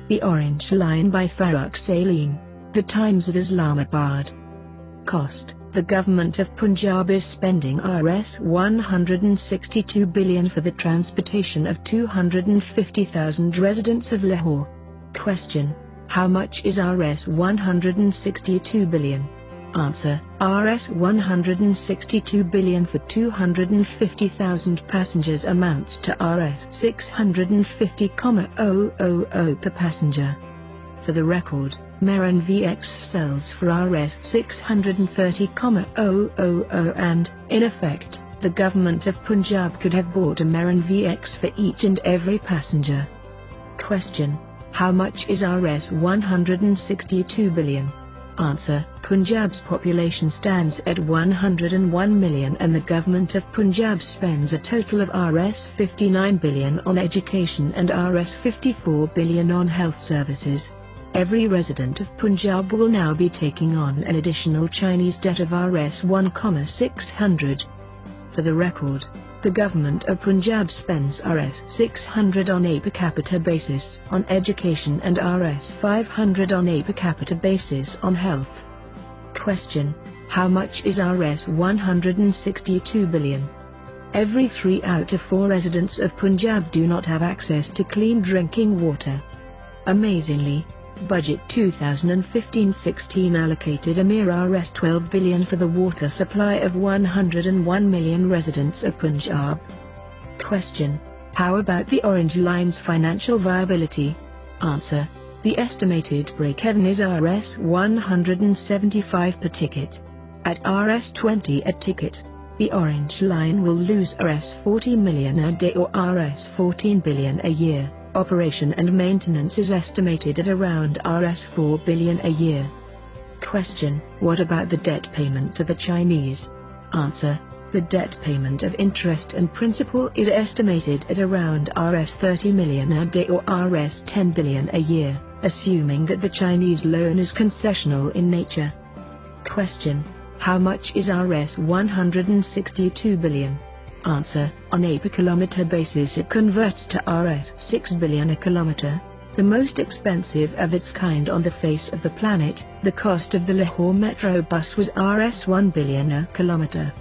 The Orange Line by Farrukh Saleem. The Times of Islamabad. Cost: the government of Punjab is spending Rs 162 billion for the transportation of 250,000 residents of Lahore. Question: how much is Rs 162 billion? Answer: Rs 162 billion for 250,000 passengers amounts to Rs 650,000 per passenger. For the record, Mehran VX sells for Rs 630,000 and, in effect, the government of Punjab could have bought a Mehran VX for each and every passenger. Question: how much is Rs 162 billion? Answer: Punjab's population stands at 101 million and the government of Punjab spends a total of Rs 59 billion on education and Rs 54 billion on health services. Every resident of Punjab will now be taking on an additional Chinese debt of Rs 1,600. For the record, the government of Punjab spends Rs 600 on a per capita basis on education and Rs 500 on a per capita basis on health. Question: how much is Rs 162 billion? Every 3 out of 4 residents of Punjab do not have access to clean drinking water. Amazingly, Budget 2015-16 allocated a mere Rs 12 billion for the water supply of 101 million residents of Punjab. Question: how about the Orange Line's financial viability? Answer: the estimated break-even is Rs 175 per ticket. At Rs 20 a ticket, the Orange Line will lose Rs 40 million a day or Rs 14 billion a year. Operation and maintenance is estimated at around Rs 4 billion a year. Question: what about the debt payment to the Chinese? Answer: the debt payment of interest and principal is estimated at around Rs 30 million a day or Rs 10 billion a year, assuming that the Chinese loan is concessional in nature. Question: how much is Rs 162 billion? Answer: on a per kilometer basis it converts to Rs 6 billion a kilometer. The most expensive of its kind on the face of the planet, the cost of the Lahore Metro bus was Rs 1 billion a kilometer.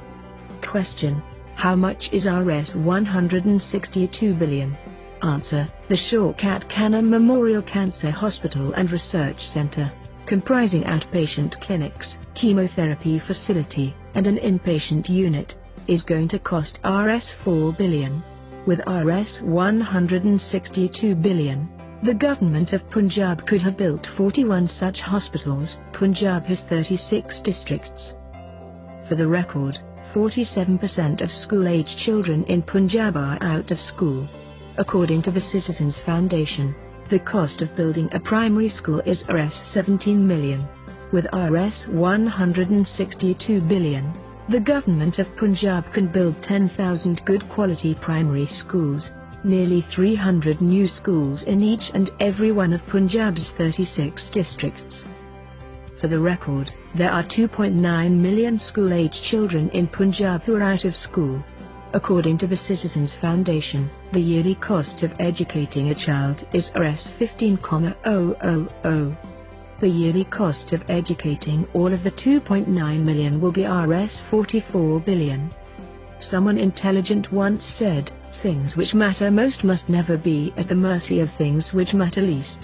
Question: how much is Rs 162 billion? Answer: the Shaukat Khanna Memorial Cancer Hospital and Research Centre, comprising outpatient clinics, chemotherapy facility, and an inpatient unit, is going to cost Rs 4 billion. With Rs 162 billion, the government of Punjab could have built 41 such hospitals. Punjab has 36 districts. For the record, 47% of school-age children in Punjab are out of school. According to the Citizens Foundation, the cost of building a primary school is Rs 17 million. With Rs 162 billion, the government of Punjab can build 10,000 good quality primary schools, nearly 300 new schools in each and every one of Punjab's 36 districts. For the record, there are 2.9 million school-age children in Punjab who are out of school. According to the Citizens Foundation, the yearly cost of educating a child is Rs 15,000. The yearly cost of educating all of the 2.9 million will be Rs 44 billion. Someone intelligent once said, "Things which matter most must never be at the mercy of things which matter least."